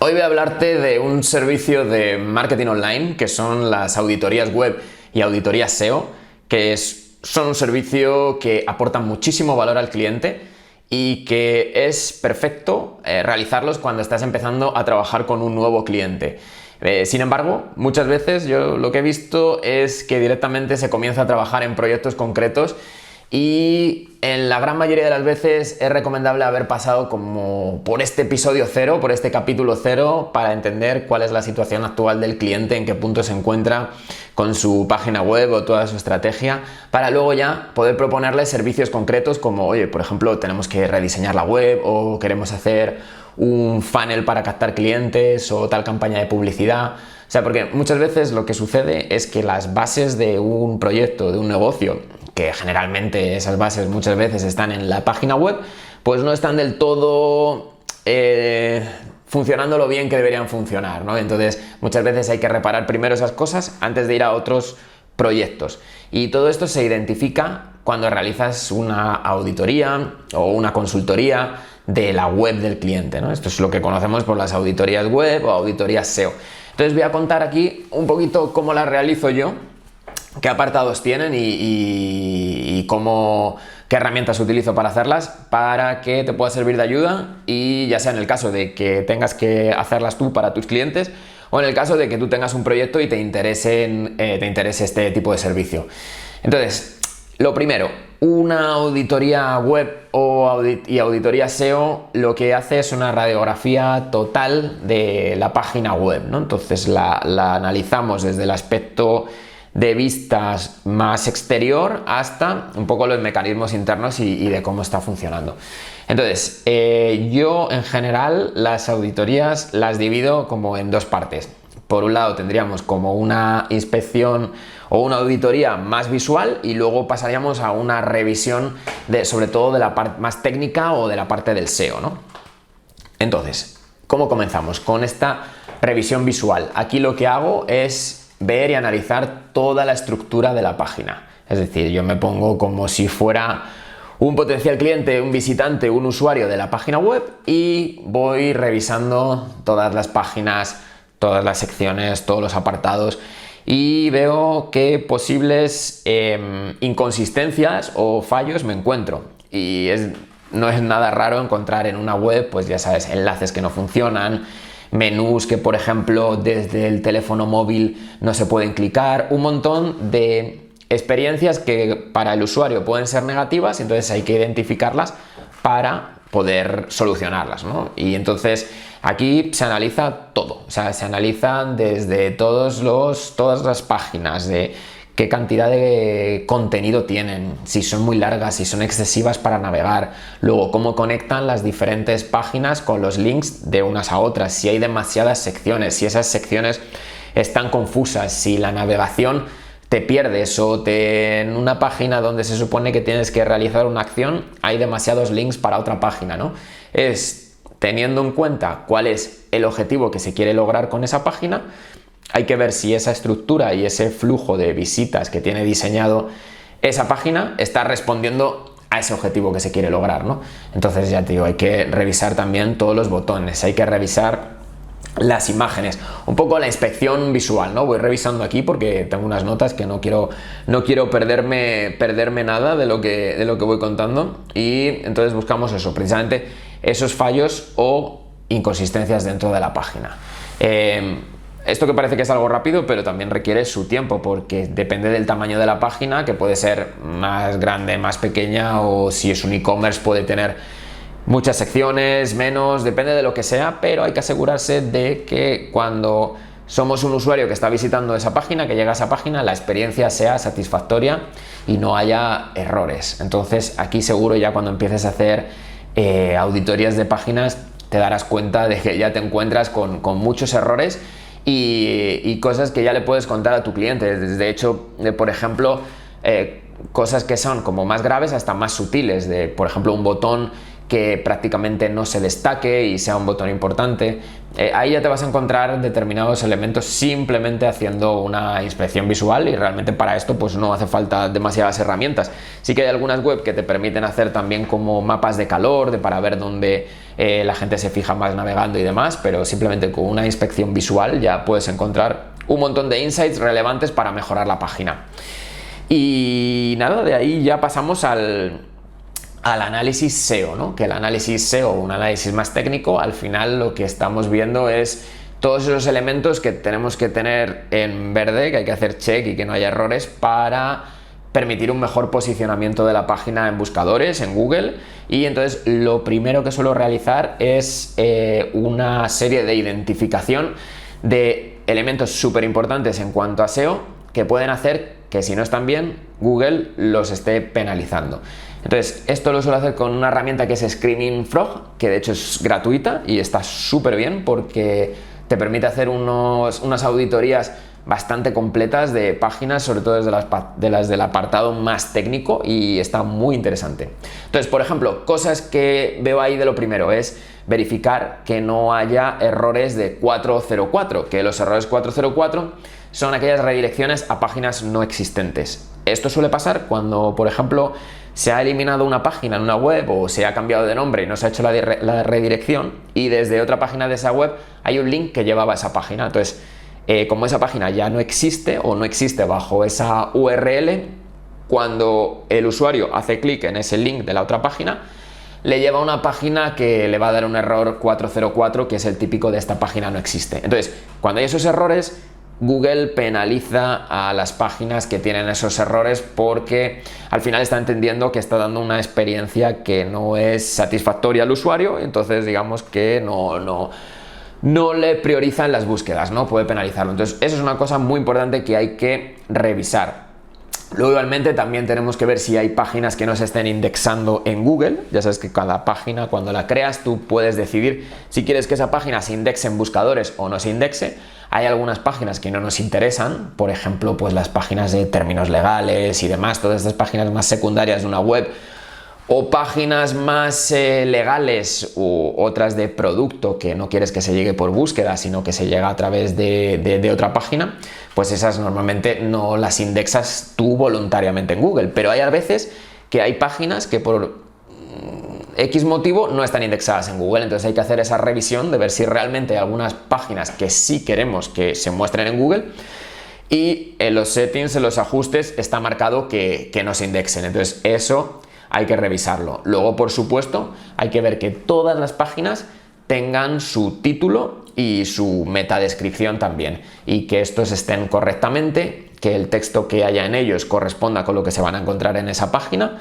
Hoy voy a hablarte de un servicio de marketing online que son las auditorías web y auditorías SEO, son un servicio que aporta muchísimo valor al cliente y que es perfecto realizarlos cuando estás empezando a trabajar con un nuevo cliente. Sin embargo, muchas veces yo lo que he visto es que directamente se comienza a trabajar en proyectos concretos y en la gran mayoría de las veces es recomendable haber pasado como por este episodio cero, por este capítulo cero, para entender cuál es la situación actual del cliente, en qué punto se encuentra con su página web o toda su estrategia, para luego ya poder proponerle servicios concretos como, oye, por ejemplo, tenemos que rediseñar la web o queremos hacer un funnel para captar clientes o tal campaña de publicidad. O sea, porque muchas veces lo que sucede es que las bases de un proyecto, de un negocio, que generalmente esas bases muchas veces están en la página web, pues no están del todo funcionando lo bien que deberían funcionar, ¿no? Entonces muchas veces hay que reparar primero esas cosas antes de ir a otros proyectos. Y todo esto se identifica cuando realizas una auditoría o una consultoría de la web del cliente, ¿no? Esto es lo que conocemos por las auditorías web o auditorías SEO. Entonces voy a contar aquí un poquito cómo las realizo yo, qué apartados tienen y qué herramientas utilizo para hacerlas, para que te pueda servir de ayuda, y ya sea en el caso de que tengas que hacerlas tú para tus clientes o en el caso de que tú tengas un proyecto y te interese este tipo de servicio. Entonces, lo primero, una auditoría web y auditoría SEO lo que hace es una radiografía total de la página web, ¿no? Entonces la analizamos desde el aspecto de vistas más exterior hasta un poco los mecanismos internos y de cómo está funcionando. Entonces, yo en general las auditorías las divido como en dos partes. Por un lado tendríamos como una inspección o una auditoría más visual y luego pasaríamos a una revisión sobre todo de la parte más técnica o de la parte del SEO, ¿no? Entonces, ¿cómo comenzamos? Con esta revisión visual. Aquí lo que hago es ver y analizar toda la estructura de la página. Es decir, yo me pongo como si fuera un potencial cliente, un visitante, un usuario de la página web y voy revisando todas las páginas, todas las secciones, todos los apartados y veo qué posibles inconsistencias o fallos me encuentro. Y no es nada raro encontrar en una web, pues ya sabes, enlaces que no funcionan, menús que, por ejemplo, desde el teléfono móvil no se pueden clicar, un montón de experiencias que para el usuario pueden ser negativas, entonces hay que identificarlas para poder solucionarlas, ¿no? Y entonces aquí se analiza todo, o sea, se analizan desde todas las páginas, de qué cantidad de contenido tienen, si son muy largas, si son excesivas para navegar, luego cómo conectan las diferentes páginas con los links de unas a otras, si hay demasiadas secciones, si esas secciones están confusas, si la navegación te pierdes o en una página donde se supone que tienes que realizar una acción hay demasiados links para otra página, ¿no? Es teniendo en cuenta cuál es el objetivo que se quiere lograr con esa página. Hay que ver si esa estructura y ese flujo de visitas que tiene diseñado esa página está respondiendo a ese objetivo que se quiere lograr, ¿no? Entonces ya te digo, hay que revisar también todos los botones, hay que revisar las imágenes, un poco la inspección visual, ¿no? Voy revisando aquí porque tengo unas notas que no quiero perderme nada de lo que voy contando, y entonces buscamos eso, precisamente esos fallos o inconsistencias dentro de la página. Esto que parece que es algo rápido, pero también requiere su tiempo, porque depende del tamaño de la página, que puede ser más grande, más pequeña, o si es un e-commerce puede tener muchas secciones, menos, depende de lo que sea, pero hay que asegurarse de que cuando somos un usuario que está visitando esa página, que llega a esa página, la experiencia sea satisfactoria y no haya errores. Entonces aquí seguro ya cuando empieces a hacer auditorías de páginas te darás cuenta de que ya te encuentras con muchos errores y cosas que ya le puedes contar a tu cliente. De hecho, por ejemplo, cosas que son como más graves hasta más sutiles, por ejemplo, un botón que prácticamente no se destaque y sea un botón importante, Ahí ya te vas a encontrar determinados elementos simplemente haciendo una inspección visual, y realmente para esto pues no hace falta demasiadas herramientas. Sí que hay algunas web que te permiten hacer también como mapas de calor, para ver dónde la gente se fija más navegando y demás, pero simplemente con una inspección visual ya puedes encontrar un montón de insights relevantes para mejorar la página. Y nada, de ahí ya pasamos al análisis SEO, ¿no? Que el análisis SEO, un análisis más técnico, al final lo que estamos viendo es todos esos elementos que tenemos que tener en verde, que hay que hacer check y que no haya errores para permitir un mejor posicionamiento de la página en buscadores, en Google. Y entonces lo primero que suelo realizar es una serie de identificación de elementos súper importantes en cuanto a SEO que pueden hacer que, si no están bien, Google los esté penalizando. Entonces, esto lo suelo hacer con una herramienta que es Screaming Frog, que de hecho es gratuita y está súper bien porque te permite hacer unas auditorías bastante completas de páginas, sobre todo desde las del apartado más técnico, y está muy interesante. Entonces, por ejemplo, cosas que veo ahí de lo primero es verificar que no haya errores de 404, que los errores 404 son aquellas redirecciones a páginas no existentes. Esto suele pasar cuando, por ejemplo, se ha eliminado una página en una web o se ha cambiado de nombre y no se ha hecho la redirección, y desde otra página de esa web hay un link que llevaba a esa página. Entonces, como esa página ya no existe o no existe bajo esa URL, cuando el usuario hace clic en ese link de la otra página, le lleva a una página que le va a dar un error 404, que es el típico de esta página no existe. Entonces, cuando hay esos errores, Google penaliza a las páginas que tienen esos errores, porque al final está entendiendo que está dando una experiencia que no es satisfactoria al usuario, entonces digamos que no le priorizan las búsquedas, ¿no? Puede penalizarlo. Entonces, eso es una cosa muy importante que hay que revisar. Luego, igualmente, también tenemos que ver si hay páginas que no se estén indexando en Google. Ya sabes que cada página, cuando la creas, tú puedes decidir si quieres que esa página se indexe en buscadores o no se indexe. Hay algunas páginas que no nos interesan, por ejemplo, pues las páginas de términos legales y demás, todas estas páginas más secundarias de una web, o páginas más legales, u otras de producto que no quieres que se llegue por búsqueda, sino que se llega a través de otra página, pues esas normalmente no las indexas tú voluntariamente en Google. Pero hay a veces que hay páginas que por X motivo no están indexadas en Google, entonces hay que hacer esa revisión de ver si realmente hay algunas páginas que sí queremos que se muestren en Google, y en los settings, en los ajustes, está marcado que no se indexen. Entonces eso hay que revisarlo. Luego, por supuesto, hay que ver que todas las páginas tengan su título y su metadescripción también, y que estos estén correctamente, que el texto que haya en ellos corresponda con lo que se van a encontrar en esa página,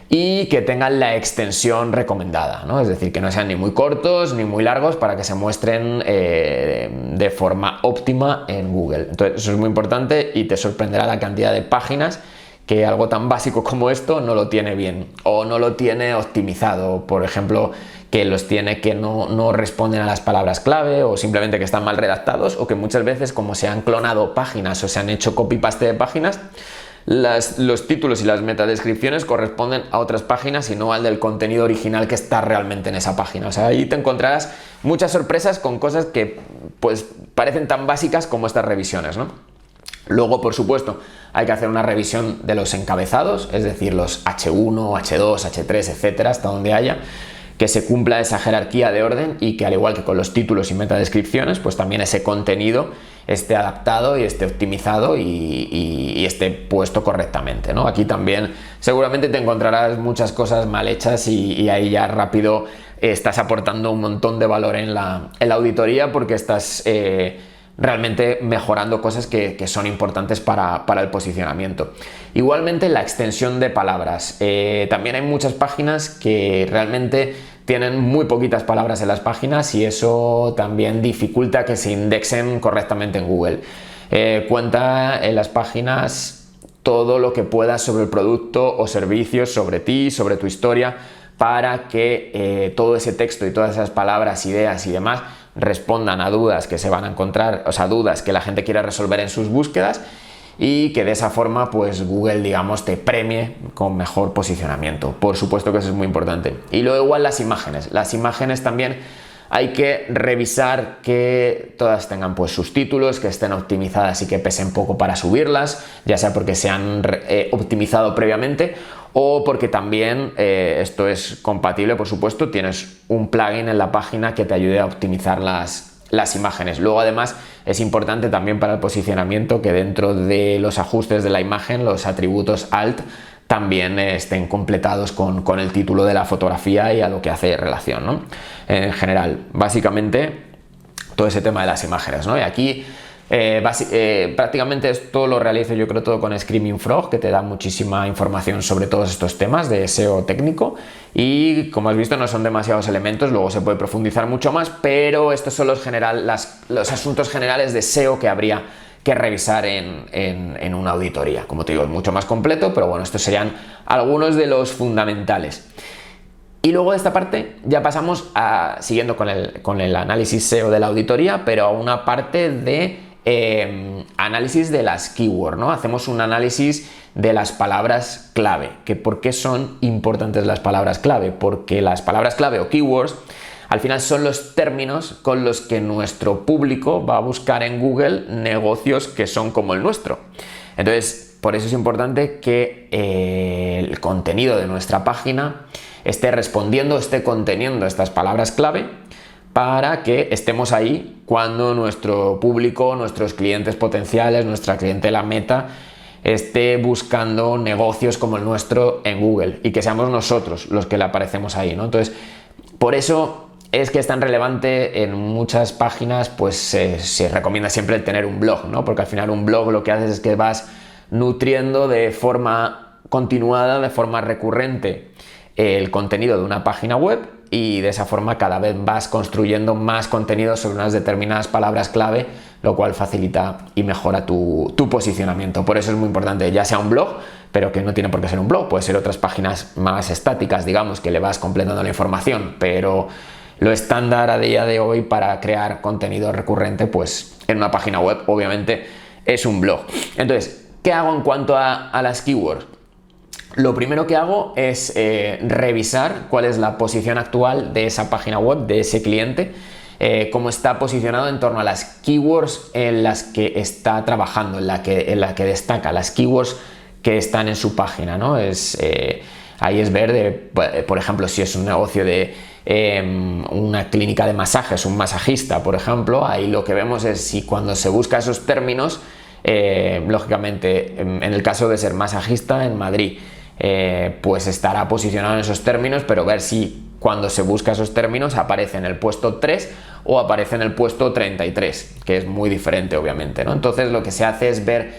y que tengan la extensión recomendada, ¿no? Es decir, que no sean ni muy cortos ni muy largos, para que se muestren de forma óptima en Google. Entonces, eso es muy importante, y te sorprenderá la cantidad de páginas que algo tan básico como esto no lo tiene bien o no lo tiene optimizado. Por ejemplo, que los tiene que no responden a las palabras clave, o simplemente que están mal redactados, o que muchas veces, como se han clonado páginas o se han hecho copy-paste de páginas, los títulos y las metadescripciones corresponden a otras páginas y no al del contenido original que está realmente en esa página. O sea, ahí te encontrarás muchas sorpresas con cosas que pues parecen tan básicas como estas revisiones, ¿no? Luego, por supuesto, hay que hacer una revisión de los encabezados, es decir, los H1, H2, H3, etcétera, hasta donde haya, que se cumpla esa jerarquía de orden, y que, al igual que con los títulos y metadescripciones, pues también ese contenido esté adaptado y esté optimizado y esté puesto correctamente, ¿no? Aquí también seguramente te encontrarás muchas cosas mal hechas, y ahí ya rápido estás aportando un montón de valor en la auditoría, porque estás realmente mejorando cosas que son importantes para el posicionamiento. Igualmente, la extensión de palabras. También hay muchas páginas que realmente tienen muy poquitas palabras en las páginas, y eso también dificulta que se indexen correctamente en Google. Cuenta en las páginas todo lo que puedas sobre el producto o servicios, sobre ti, sobre tu historia, para que todo ese texto y todas esas palabras, ideas y demás respondan a dudas que se van a encontrar, o sea, dudas que la gente quiere resolver en sus búsquedas, y que de esa forma pues Google, digamos, te premie con mejor posicionamiento. Por supuesto que eso es muy importante. Y luego, igual, las imágenes también hay que revisar que todas tengan pues sus títulos, que estén optimizadas y que pesen poco para subirlas, ya sea porque se han optimizado previamente o porque también esto es compatible, por supuesto, tienes un plugin en la página que te ayude a optimizar las imágenes. Luego además es importante también para el posicionamiento que dentro de los ajustes de la imagen los atributos alt también estén completados con el título de la fotografía y a lo que hace relación, ¿no? En general, básicamente todo ese tema de las imágenes, ¿no? Y aquí prácticamente esto lo realizo yo creo todo con Screaming Frog, que te da muchísima información sobre todos estos temas de SEO técnico, y como has visto no son demasiados elementos, luego se puede profundizar mucho más, pero estos son los asuntos generales de SEO que habría que revisar en una auditoría. Como te digo, es mucho más completo, pero bueno, estos serían algunos de los fundamentales. Y luego de esta parte ya pasamos a, siguiendo con el análisis SEO de la auditoría, pero a una parte de análisis de las keywords, ¿no? Hacemos un análisis de las palabras clave. ¿Por qué son importantes las palabras clave? Porque las palabras clave o keywords al final son los términos con los que nuestro público va a buscar en Google negocios que son como el nuestro. Entonces, por eso es importante que el contenido de nuestra página esté respondiendo, esté conteniendo estas palabras clave para que estemos ahí cuando nuestro público, nuestros clientes potenciales, nuestra clientela meta esté buscando negocios como el nuestro en Google y que seamos nosotros los que le aparecemos ahí, ¿no? Entonces, por eso es que es tan relevante en muchas páginas, pues se recomienda siempre tener un blog, ¿no? Porque al final un blog lo que haces es que vas nutriendo de forma continuada, de forma recurrente el contenido de una página web y de esa forma cada vez vas construyendo más contenido sobre unas determinadas palabras clave, lo cual facilita y mejora tu posicionamiento. Por eso es muy importante, ya sea un blog, pero que no tiene por qué ser un blog, puede ser otras páginas más estáticas, digamos, que le vas completando la información, pero lo estándar a día de hoy para crear contenido recurrente, pues en una página web, obviamente, es un blog. Entonces, ¿qué hago en cuanto a las keywords? Lo primero que hago es revisar cuál es la posición actual de esa página web, de ese cliente, cómo está posicionado en torno a las keywords en las que está trabajando, en la que destaca, las keywords que están en su página, ¿no? Ahí es ver, por ejemplo, si es un negocio de una clínica de masajes, un masajista, por ejemplo, ahí lo que vemos es si cuando se busca esos términos, lógicamente, en el caso de ser masajista en Madrid, pues estará posicionado en esos términos, pero ver si cuando se busca esos términos aparece en el puesto 3 o aparece en el puesto 33, que es muy diferente, obviamente, ¿no? Entonces lo que se hace es ver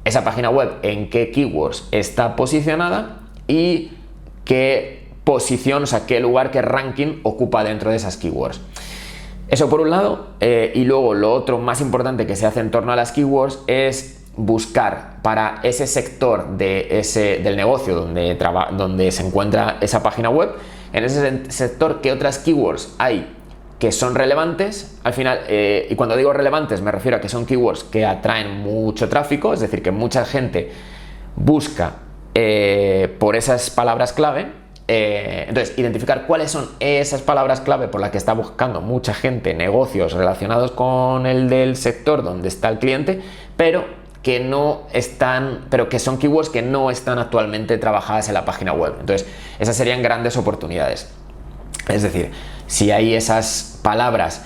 esa página web en qué keywords está posicionada y qué posición, o sea, qué lugar, qué ranking ocupa dentro de esas keywords. Eso por un lado, y luego lo otro más importante que se hace en torno a las keywords es buscar para ese sector del negocio donde se encuentra esa página web, en ese sector qué otras keywords hay que son relevantes, al final, y cuando digo relevantes me refiero a que son keywords que atraen mucho tráfico, es decir, que mucha gente busca por esas palabras clave. Entonces, identificar cuáles son esas palabras clave por las que está buscando mucha gente negocios relacionados con el del sector donde está el cliente, pero que son keywords que no están actualmente trabajadas en la página web. Entonces, esas serían grandes oportunidades. Es decir, si hay esas palabras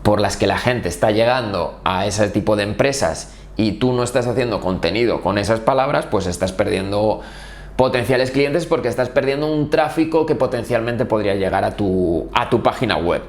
por las que la gente está llegando a ese tipo de empresas y tú no estás haciendo contenido con esas palabras, pues estás perdiendo potenciales clientes porque estás perdiendo un tráfico que potencialmente podría llegar a tu página web.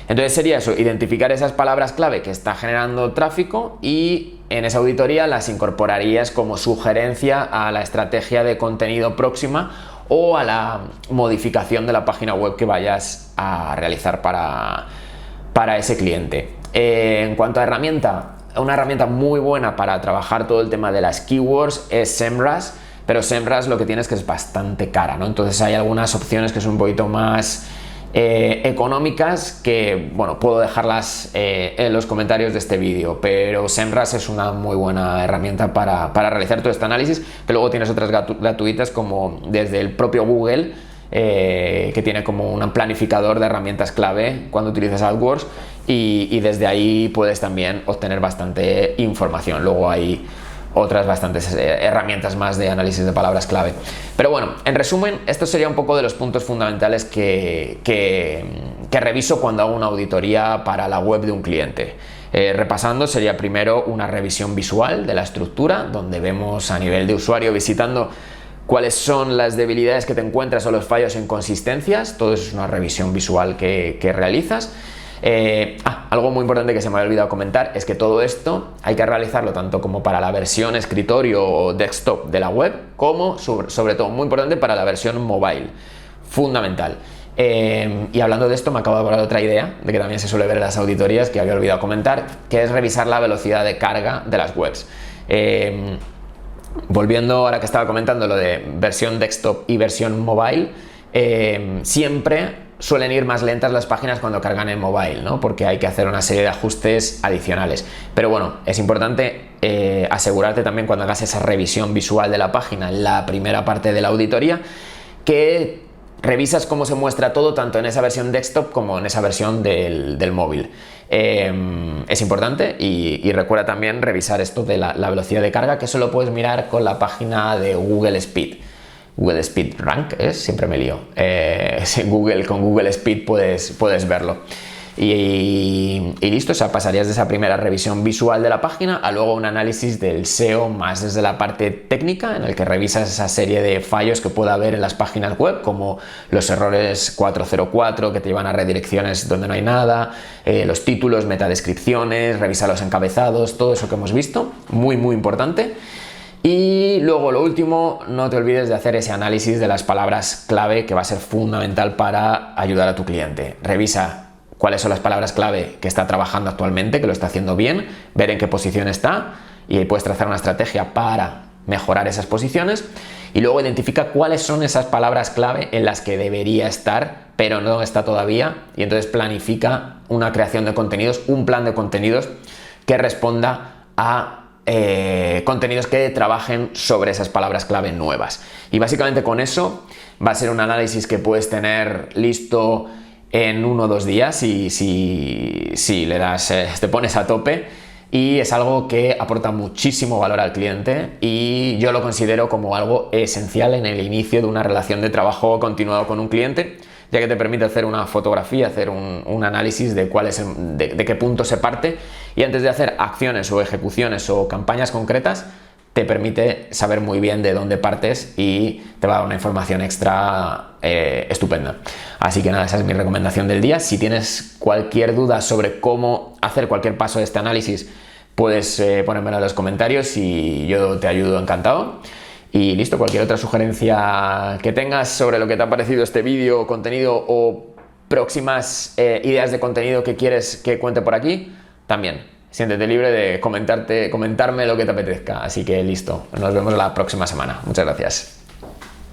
Entonces sería eso, identificar esas palabras clave que está generando tráfico y en esa auditoría las incorporarías como sugerencia a la estrategia de contenido próxima o a la modificación de la página web que vayas a realizar para ese cliente. En cuanto a herramienta, una herramienta muy buena para trabajar todo el tema de las keywords es SEMrush, pero SEMrush lo que tiene es que es bastante cara, ¿no? Entonces hay algunas opciones que son un poquito más económicas que, bueno, puedo dejarlas en los comentarios de este vídeo, pero SEMrush es una muy buena herramienta para realizar todo este análisis, que luego tienes otras gratuitas como desde el propio Google que tiene como un planificador de herramientas clave cuando utilizas AdWords, y desde ahí puedes también obtener bastante información. Luego hay otras bastantes herramientas más de análisis de palabras clave. Pero bueno, en resumen, esto sería un poco de los puntos fundamentales que reviso cuando hago una auditoría para la web de un cliente. Repasando, sería primero una revisión visual de la estructura, donde vemos a nivel de usuario visitando cuáles son las debilidades que te encuentras o los fallos en consistencias. Todo eso es una revisión visual que realizas. Algo muy importante que se me había olvidado comentar es que todo esto hay que realizarlo tanto como para la versión escritorio o desktop de la web, como sobre todo, muy importante, para la versión mobile. Fundamental. Y hablando de esto, me acabo de acordar de otra idea, de que también se suele ver en las auditorías, que había olvidado comentar, que es revisar la velocidad de carga de las webs. Volviendo ahora que estaba comentando lo de versión desktop y versión mobile, siempre suelen ir más lentas las páginas cuando cargan en mobile, ¿no? Porque hay que hacer una serie de ajustes adicionales. Pero bueno, es importante asegurarte también cuando hagas esa revisión visual de la página en la primera parte de la auditoría, que revisas cómo se muestra todo tanto en esa versión desktop como en esa versión del móvil. Es importante, y recuerda también revisar esto de la velocidad de carga, que eso lo puedes mirar con la página de Google Speed. Google Speed Rank, siempre me lío. Con Google Speed puedes verlo. Y listo, o sea, pasarías de esa primera revisión visual de la página a luego un análisis del SEO más desde la parte técnica, en el que revisas esa serie de fallos que pueda haber en las páginas web, como los errores 404 que te llevan a redirecciones donde no hay nada, los títulos, metadescripciones, revisa los encabezados, todo eso que hemos visto, muy muy importante. Y luego, lo último, no te olvides de hacer ese análisis de las palabras clave, que va a ser fundamental para ayudar a tu cliente. Revisa cuáles son las palabras clave que está trabajando actualmente, que lo está haciendo bien, ver en qué posición está, y ahí puedes trazar una estrategia para mejorar esas posiciones. Y luego identifica cuáles son esas palabras clave en las que debería estar, pero no está todavía, y entonces planifica una creación de contenidos, un plan de contenidos que responda a contenidos que trabajen sobre esas palabras clave nuevas. Y básicamente con eso va a ser un análisis que puedes tener listo en 1 o 2 días, y si le das, te pones a tope, y es algo que aporta muchísimo valor al cliente, y yo lo considero como algo esencial en el inicio de una relación de trabajo continuado con un cliente, ya que te permite hacer una fotografía, hacer un análisis de de qué punto se parte, y antes de hacer acciones o ejecuciones o campañas concretas, te permite saber muy bien de dónde partes y te va a dar una información extra estupenda. Así que nada, esa es mi recomendación del día. Si tienes cualquier duda sobre cómo hacer cualquier paso de este análisis, puedes ponérmelo en los comentarios y yo te ayudo encantado. Y listo, cualquier otra sugerencia que tengas sobre lo que te ha parecido este vídeo, contenido o próximas ideas de contenido que quieres que cuente por aquí, también siéntete libre de comentarme lo que te apetezca. Así que listo, nos vemos la próxima semana. Muchas gracias.